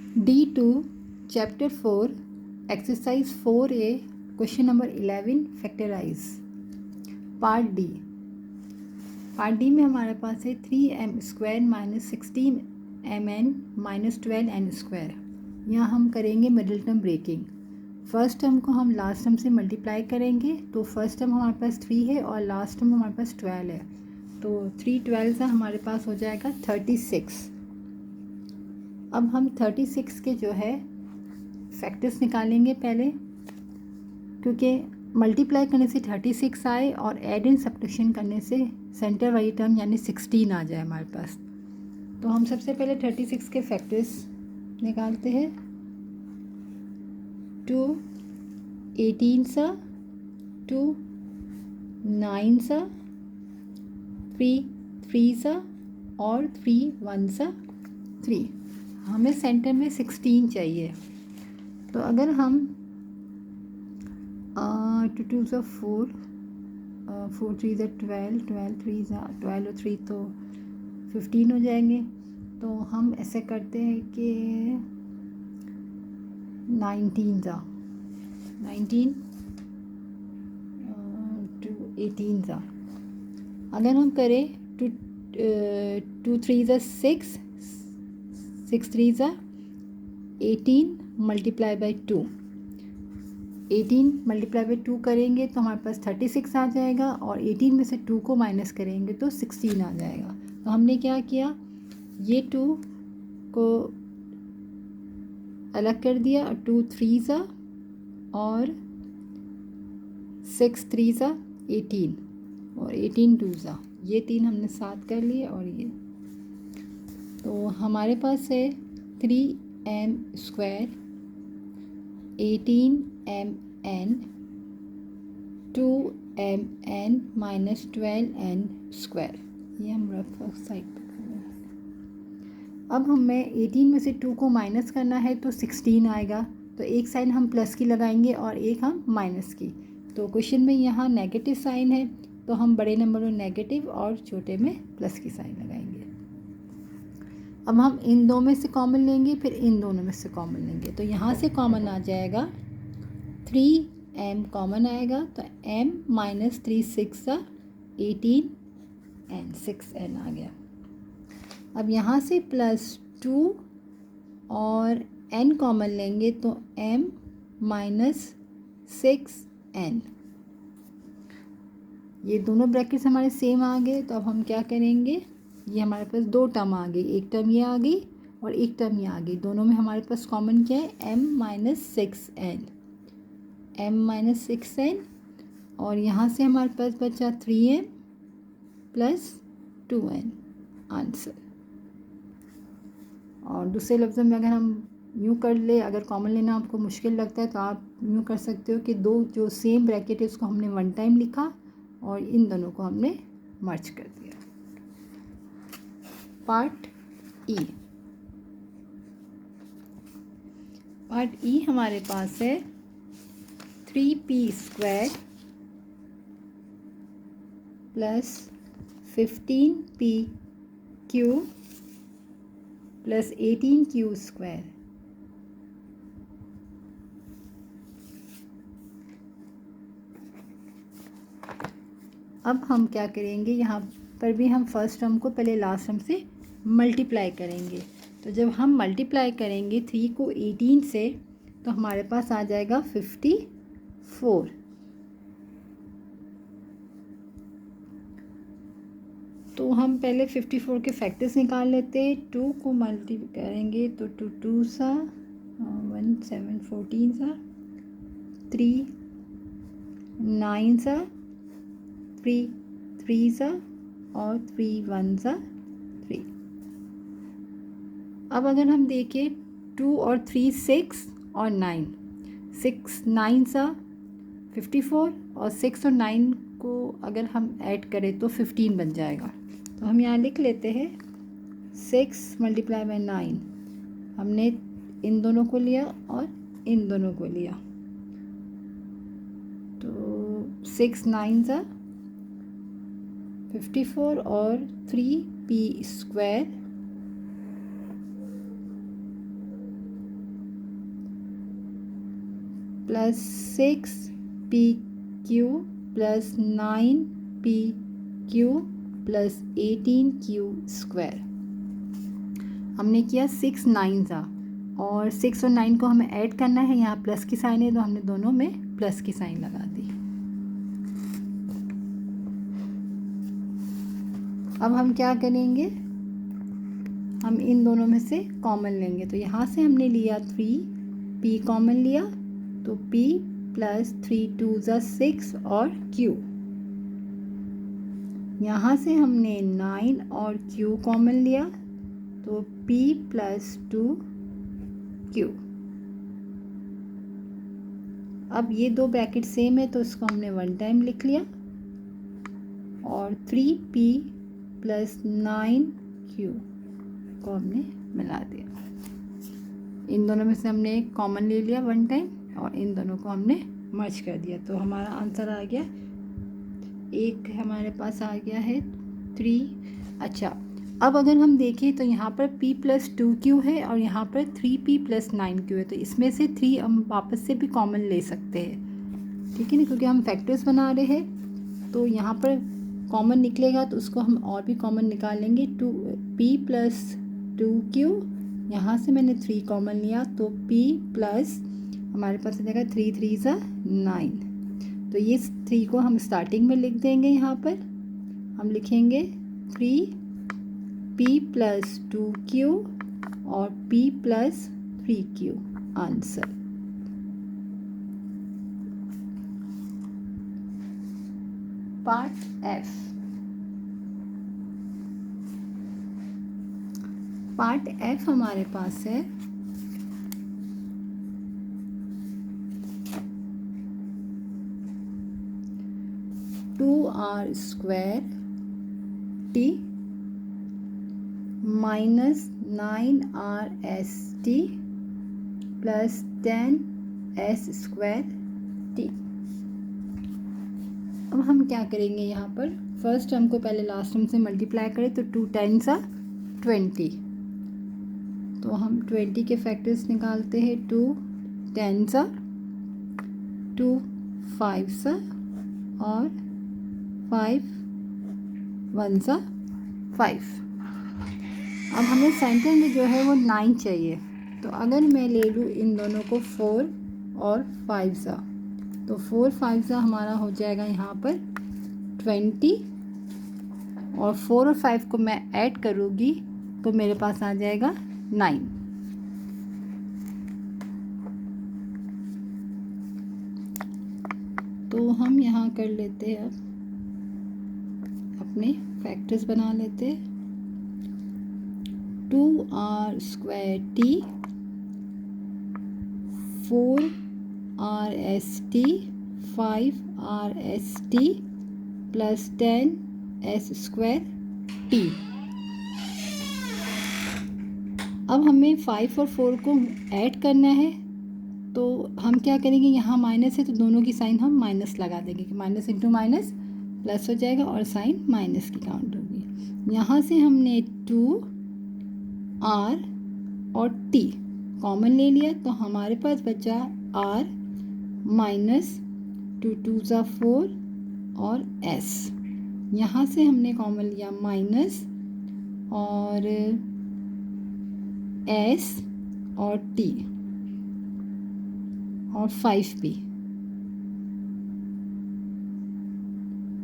D2 Chapter 4 Exercise 4A Question number 11 Factorize Part D में हमारे पास है 3m² - 16mn - 12n²। यहाँ हम करेंगे middle term breaking. First term को हम लास्ट टर्म से मल्टीप्लाई करेंगे, तो फर्स्ट टर्म हमारे पास 3 है और लास्ट टर्म हमारे पास 12 है, तो 3 12 से हमारे पास हो जाएगा 36। अब हम 36 के जो है फैक्टर्स निकालेंगे पहले, क्योंकि मल्टीप्लाई करने से 36 आए और ऐड एंड सब्ट्रैक्शन करने से सेंटर वाली टर्म यानी 16 आ जाए हमारे पास। तो हम सबसे पहले 36 के फैक्टर्स निकालते हैं। 2 18 सा, 2 9 सा, 3 3 सा और 3 1 सा 3। हमें सेंटर में 16 चाहिए, तो अगर हम 2 2 सा 4, 4 3 सा 12, 12 3 सा 12 और 3 तो 15 हो जाएंगे। तो हम ऐसे करते हैं कि 19 सा 19 to 18 सा। अगर हम करें 2 3 सा 6, 6 3 सा 18 मल्टीप्लाई बाई 2, 18 मल्टीप्लाई बाई 2 करेंगे तो हमारे पास 36 आ जाएगा, और 18 में से 2 को माइनस करेंगे तो 16 आ जाएगा। तो हमने क्या किया, ये 2 को अलग कर दिया, 2 3 सा और 6 3 सा 18 और 18 2 सा, ये 3 हमने साथ कर लिए। और ये तो हमारे पास है 3m², 18mn, 2mn - 12n²। ये हम रफ साइड पे कर रहे हैं। अब हमें 18 में से 2 को माइनस करना है तो 16 आएगा, तो एक साइन हम प्लस की लगाएंगे और एक हम माइनस की। तो क्वेश्चन में यहाँ नेगेटिव साइन है, तो हम बड़े नंबर में नेगेटिव और छोटे में प्लस की साइन लगाएंगे। अब हम इन दो में से कॉमन लेंगे, फिर इन दोनों में से कॉमन लेंगे, तो यहाँ से कॉमन आ जाएगा 3m कॉमन आएगा, तो m - 3 6 18n 6n आ गया। अब यहाँ से +2 और n कॉमन लेंगे तो m - 6n। ये दोनों ब्रैकेट्स हमारे सेम आ गए, तो अब हम क्या करेंगे, ये हमारे पास 2 टर्म आ गई, एक टर्म ये आ गई और एक टर्म ये आ गई। दोनों में हमारे पास कॉमन क्या है, m - 6n, m - 6n, और यहाँ से हमारे पास बचा 3m + 2n आंसर। और दूसरे लफ्ज़ों में अगर हम यूँ कर ले, अगर कॉमन लेना आपको मुश्किल लगता है तो आप यूँ कर सकते हो कि दो जो सेम ब्रैकेट है उसको हमने 1 टाइम लिखा और इन दोनों को हमने मर्ज कर दिया। पार्ट ई हमारे पास है 3p² + 15pq + 18q²। अब हम क्या करेंगे, यहाँ पर भी हम फर्स्ट टर्म को पहले लास्ट टर्म से मल्टीप्लाई करेंगे। तो जब हम मल्टीप्लाई करेंगे 3 को 18 से, तो हमारे पास आ जाएगा 54। तो हम पहले 54 के फैक्टर्स निकाल लेते हैं। 2 को मल्टीप्लाई करेंगे तो 2 2 सा 1 7 14 सा, 3 9 सा, 3 3 सा और 3 1 सा 3। अब अगर हम देखें 2 और 3 6 और 9, 6 9 सा 54 और 6 और 9 को अगर हम ऐड करें तो 15 बन जाएगा। तो हम यहाँ लिख लेते हैं 6 × 9, हमने इन दोनों को लिया और इन दोनों को लिया, तो 6 9 सा 54 और 3p² plus 6pq plus 9pq plus 18q square. हमने किया 6 9 था और 6 और 9 को हमें ऐड करना है, यहाँ प्लस की साइन है तो हमने दोनों में प्लस की साइन लगा दी। अब हम क्या करेंगे, हम इन दोनों में से कॉमन लेंगे। तो यहाँ से हमने लिया 3p कॉमन लिया तो p प्लस 3 2 ज़ा 6 और q। यहाँ से हमने 9 और q कॉमन लिया तो p प्लस 2q। अब ये दो ब्रैकेट सेम है तो इसको हमने वन टाइम लिख लिया और 3p प्लस 9q को हमने मिला दिया। इन दोनों में से हमने एक कॉमन ले लिया वन टाइम और इन दोनों को हमने मर्ज कर दिया। तो हमारा आंसर आ गया, एक हमारे पास आ गया है 3। अच्छा, अब अगर हम देखें तो यहाँ पर p प्लस 2q है और यहाँ पर 3p प्लस 9q है। तो इसमें से 3 हम वापस से भी कॉमन ले सकते हैं, ठीक है ना, क्योंकि हम फैक्टर्स बना रहे हैं। तो यहाँ पर कॉमन निकलेगा तो उसको हम और भी कॉमन निकाल लेंगे। p प्लस 2q, यहाँ से मैंने 3 कॉमन लिया तो p प्लस हमारे पास आ जाएगा 3 3 ज़ा 9। तो ये 3 को हम स्टार्टिंग में लिख देंगे। यहाँ पर हम लिखेंगे 3p प्लस 2q और p plus 3q answer. Part F। Part F हमारे पास है 2r square t minus 9rt plus 10s square t। अब हम क्या करेंगे, यहाँ पर फर्स्ट टर्म को पहले लास्ट टर्म से मल्टीप्लाई करें तो 2 10s are 20। तो हम 20 के फैक्टर्स निकालते हैं। 2 10s are 2 5s are और 5 1s are 5। अब हमें सेंटर में जो है वो 9 चाहिए। तो अगर मैं ले लूँ इन दोनों को 4 और 5 सा, तो 4 5 सा हमारा हो जाएगा यहाँ पर 20 और 4 और 5 को मैं ऐड करूँगी तो मेरे पास आ जाएगा 9। तो हम यहाँ कर लेते हैं, अपने फैक्टर्स बना लेते हैं। 2r square t 4rsT 5rsT plus 10s square t। अब हमें 5 और 4 को ऐड करना है तो हम क्या करेंगे, यहाँ माइनस है तो दोनों की साइन हम माइनस लगा देंगे कि माइनस इंटू माइनस प्लस हो जाएगा और साइन माइनस की काउंट होगी। यहाँ से हमने 2r और t कॉमन ले लिया तो हमारे पास बचा r माइनस 2 2 ज़ा 4 और s। यहाँ से हमने कॉमन लिया माइनस और s और t और 5p।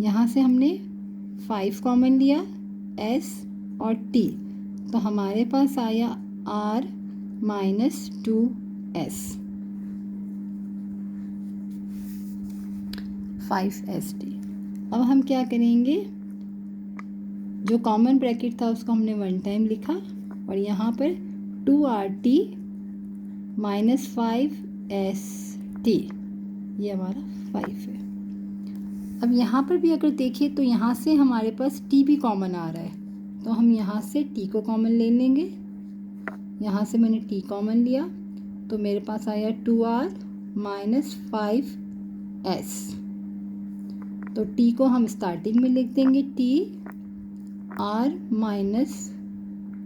यहाँ से हमने 5 कॉमन लिया s और t तो हमारे पास आया r माइनस 2s 5st। अब हम क्या करेंगे, जो कॉमन ब्रैकेट था उसको हमने वन टाइम लिखा और यहाँ पर 2rt माइनस 5st ये हमारा 5 है। अब यहाँ पर भी अगर देखिए तो यहाँ से हमारे पास t भी कॉमन आ रहा है तो हम यहाँ से t को कॉमन ले लेंगे। यहाँ से मैंने t कॉमन लिया तो मेरे पास आया 2r माइनस 5s। तो t को हम स्टार्टिंग में लिख देंगे t r माइनस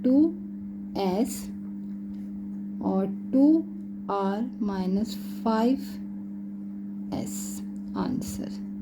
2s और 2r माइनस 5 एस आंसर।